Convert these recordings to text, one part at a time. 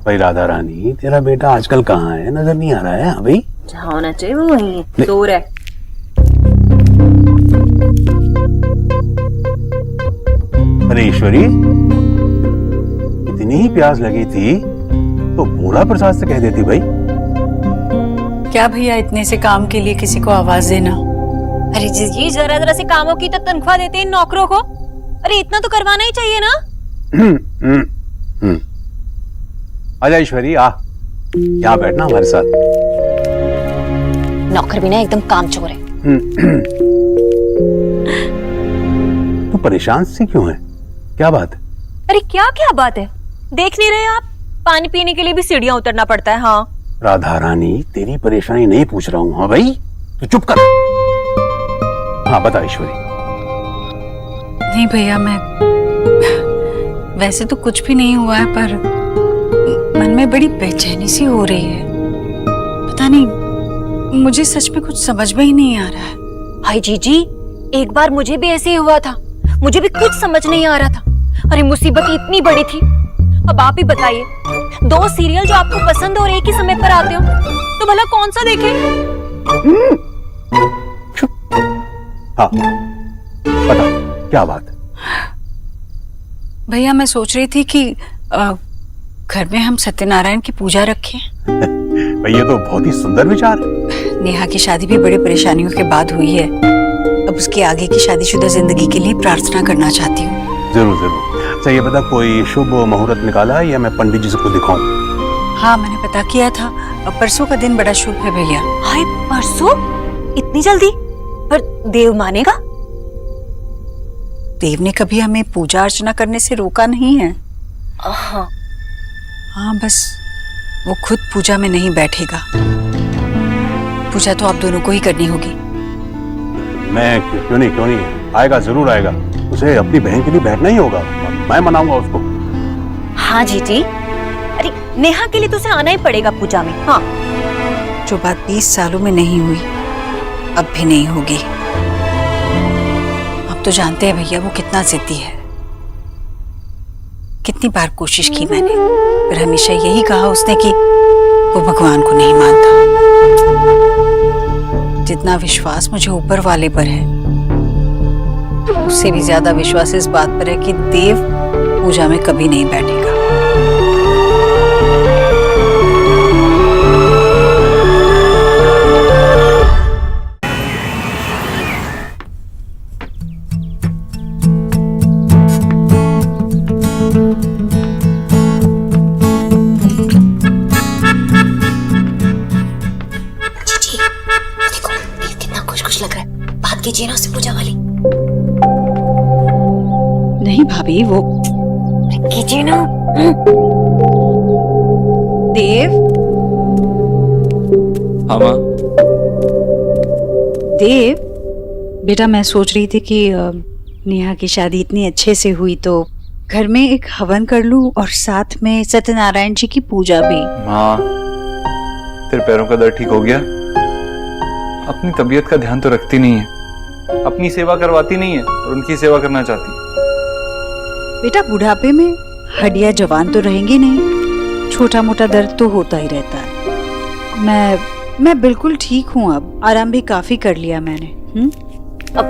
भाई राधा रानी, तेरा बेटा आजकल कहाँ है, नजर नहीं आ रहा है। हाँ भाई, जहाँ होना चाहिए वो वहीं है, दूर है। अरे ईश्वरी, इतनी ही प्यास लगी थी तो भोला प्रसाद से कह देती भाई। क्या भैया, इतने से काम के लिए किसी को आवाज देना? अरे जी, जरा जरा से कामों की तो तनख्वाह देते हैं इन नौकरों को। अरे इतना तो करवाना ही चाहिए ना। आजा ईश्वरी, आ यहाँ बैठना हमारे साथ। नौकर भी ना एकदम कामचोर है। तू परेशान सी क्यों है, क्या बात है? अरे क्या क्या बात है, देख नहीं रहे आप? पानी पीने के लिए भी सीढ़ियां उतरना पड़ता है। हाँ राधा रानी, तेरी परेशानी नहीं पूछ रहा हूँ। हाँ भाई, तू चुप कर। हाँ बता ईश्वरी। नहीं भैया, मैं वैसे तो कुछ भी नहीं हुआ है, पर मन में बड़ी बेचैनी सी हो रही है। पता नहीं, मुझे सच में कुछ समझ में ही नहीं आ रहा है। हाय जीजी, एक बार मुझे भी ऐसे ही हुआ था, मुझे भी कुछ समझ नहीं आ रहा था। अरे मुसीबत इतनी बड़ी थी। अब आप ही बताइए, 2 सीरियल जो आपको पसंद और एक ही समय पर आते हो, तो भला कौन सा देखें? हाँ बता, क्या बात है? भैया मैं सोच रही थी कि घर में हम सत्यनारायण की पूजा रखें। भाई ये तो बहुत ही सुंदर विचार है। नेहा की शादी भी बड़ी परेशानियों के बाद हुई है। अब उसकी आगे की शादीशुदा जिंदगी के लिए प्रार्थना करना चाहती हूँ। जरूर जरूर। अच्छा ये बता, कोई शुभ मुहूर्त निकाला है या मैं पंडित जी से को दिखाऊं? हाँ मैंने पता किया था, परसों का दिन बड़ा शुभ है भैया। हाय परसों? इतनी जल्दी? पर देव मानेगा? देव ने कभी हमें पूजा अर्चना करने से रोका नहीं है। हाँ बस वो खुद पूजा में नहीं बैठेगा। पूजा तो आप दोनों को ही करनी होगी। मैं क्यों नहीं, आएगा, जरूर आएगा। उसे अपनी बहन के लिए बैठना ही होगा, मैं मनाऊंगा उसको। हाँ जीजी, अरे नेहा के लिए तो उसे आना ही पड़ेगा पूजा में। हाँ, जो बात 20 सालों में नहीं हुई, अब भी नहीं होगी। अब तो जानते हैं भैया वो कितना जिद्दी है। कितनी बार कोशिश की मैंने, पर हमेशा यही कहा उसने कि वो भगवान को नहीं मानता। जितना विश्वास मुझे ऊपर वाले पर है, उससे भी ज्यादा विश्वास इस बात पर है कि देव पूजा में कभी नहीं बैठेगा। कीजिए ना उससे पूजा वाली। नहीं भाभी, वो कीजिए ना। देव। हाँ माँ। देव बेटा, मैं सोच रही थी कि नेहा की शादी इतनी अच्छे से हुई तो घर में एक हवन कर लूं और साथ में सत्यनारायण जी की पूजा भी। माँ, तेरे पैरों का दर्द ठीक हो गया? अपनी तबीयत का ध्यान तो रखती नहीं है, अपनी सेवा करवाती नहीं है और उनकी सेवा करना चाहती है। बेटा बुढ़ापे में हड्डियां जवान तो रहेंगी नहीं, छोटा मोटा दर्द तो होता ही रहता है। मैं बिल्कुल ठीक हूँ, अब आराम भी काफी कर लिया मैंने। अब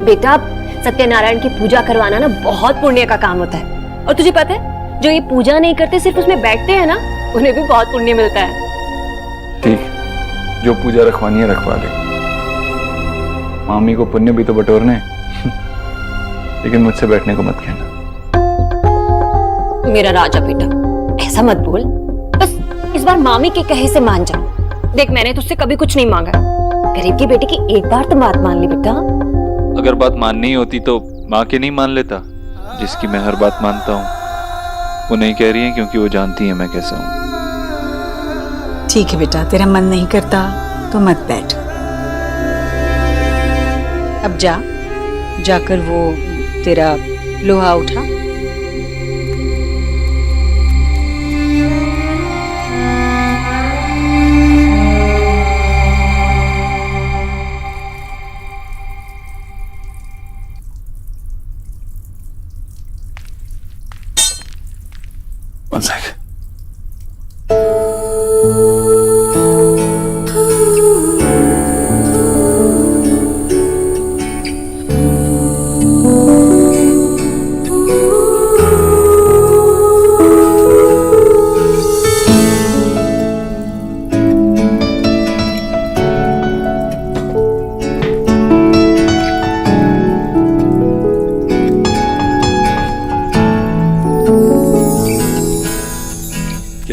बेटा, सत्यनारायण की पूजा करवाना ना बहुत पुण्य का काम होता है। और तुझे पता है, जो ये पूजा नहीं करते सिर्फ उसमें बैठते हैं ना, उन्हें भी बहुत पुण्य मिलता है। ठीक, जो पूजा रखवानी है रखवा ले। मामी को पुण्य भी तो बटोरने लेकिन मुझसे बैठने को मत कहना। मेरा राजा बेटा, ऐसा मत बोल। बस इस बार मामी के कहे से मान जा। देख, मैंने तुझसे कभी कुछ नहीं मांगा। गरीब की बेटी की एक बार तो बात मान ली बेटा। अगर बात माननी ही होती तो माँ के नहीं मान लेता। जिसकी मैं हर बात मानता हूँ वो नहीं कह रही है, क्योंकि वो जानती है मैं कैसा हूँ। ठीक है बेटा, तेरा मन नहीं करता तो मत बैठ। अब जाकर वो तेरा लोहा उठा।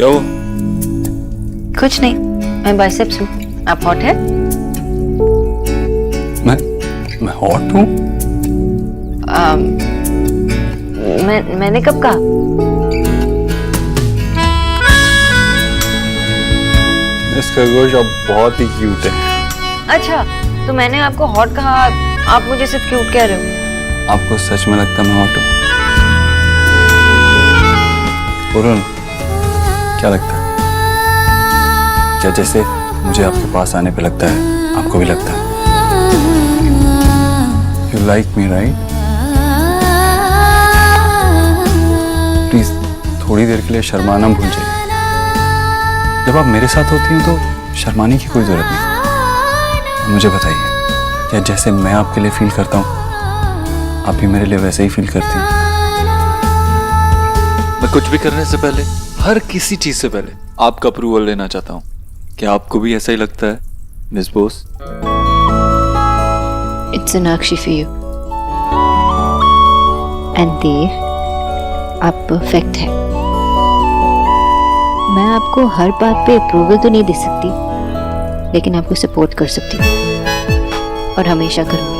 क्या हुआ? कुछ नहीं, मैं बाइसेप्स हूँ। आप हॉट है? मैं हॉट हूँ? मैंने कब कहा? मिस खरगोश आप बहुत ही क्यूट है। अच्छा, तो मैंने आपको हॉट कहा, आप मुझे सिर्फ क्यूट कह रहे हो? आपको सच में लगता है मैं हॉट हूँ? बोलो ना, क्या लगता है? क्या जैसे मुझे आपके पास आने पे लगता है, आपको भी लगता है? You like me, right? Please थोड़ी देर के लिए शर्माना भूल जाइए। जब आप मेरे साथ होती हैं तो शर्माने की कोई जरूरत नहीं। मुझे बताइए, क्या जैसे मैं आपके लिए फील करता हूँ आप भी मेरे लिए वैसे ही फील करती हैं? मैं कुछ भी करने से पहले, हर किसी चीज से पहले आपका अप्रूवल लेना चाहता हूँ। क्या आपको भी ऐसा ही लगता है miss Bose? It's Sonakshi for you. And देव, आप परफेक्ट है। मैं आपको हर बात पे अप्रूवल तो नहीं दे सकती, लेकिन आपको सपोर्ट कर सकती हूँ और हमेशा करूँगी।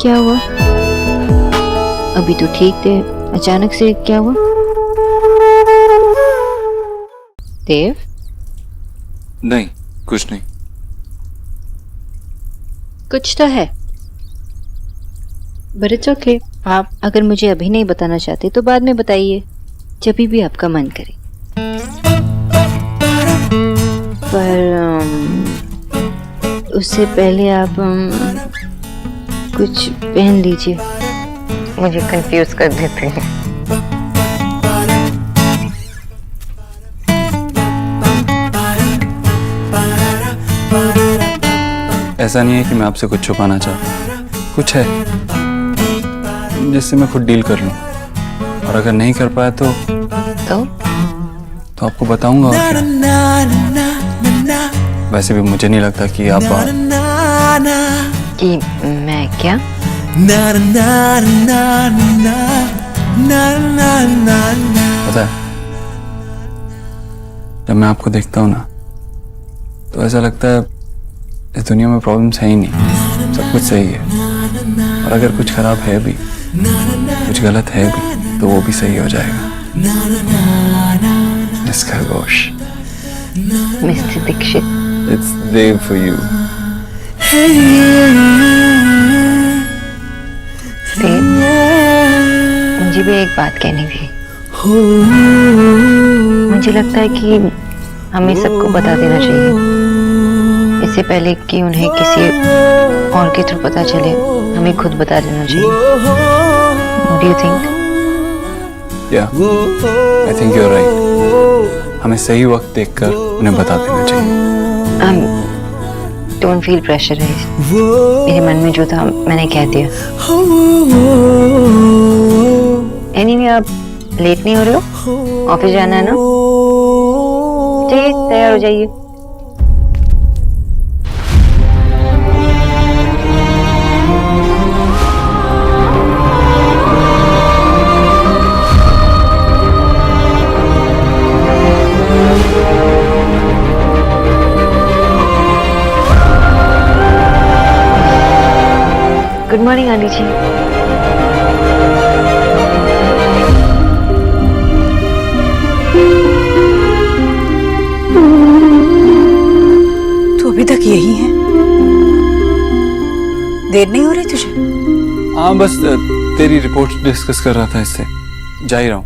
क्या हुआ? अभी तो ठीक थे, अचानक से क्या हुआ? देव? नहीं, कुछ नहीं। कुछ तो है, बट इट्स ओके। आप अगर मुझे अभी नहीं बताना चाहते तो बाद में बताइए, जब भी आपका मन करे। पर उससे पहले आप कुछ पहन लीजिए, मुझे कंफ्यूज कर देते हैं। ऐसा नहीं है कि मैं आपसे कुछ छुपाना चाहता, कुछ है जिससे मैं खुद डील कर लूं, और अगर नहीं कर पाया तो आपको बताऊंगा। और क्या? वैसे भी मुझे नहीं लगता कि आप कि मैं क्या? पता है, जब मैं आपको देखता हूँ ना तो ऐसा लगता है इस दुनिया में प्रॉब्लम्स है ही नहीं, सब कुछ सही है। और अगर कुछ खराब है भी, कुछ गलत है भी, तो वो भी सही हो जाएगा। मिस खरगोश। Mister Dikshit. It's Dev for you. Dev, मुझे भी एक बात कहनी थी। मुझे लगता है कि हमें सबको बता देना चाहिए, इससे पहले कि उन्हें किसी और के थ्रू पता चले, हमें खुद बता देना चाहिए। What do you think? Yeah, I think you're right. हमें सही वक्त देखकर उन्हें बता देना चाहिए। Don't feel pressurized. मेरे मन में जो था मैंने कह दिया। Anyway, आप लेट नहीं हो रहे हो? ऑफिस जाना है ना? चलिए तैयार हो जाइए। गुड मॉर्निंग आंटी जी। तू अभी तक यही है? देर नहीं हो रही तुझे? हाँ, बस तेरी रिपोर्ट डिस्कस कर रहा था, इससे जा ही रहा हूँ।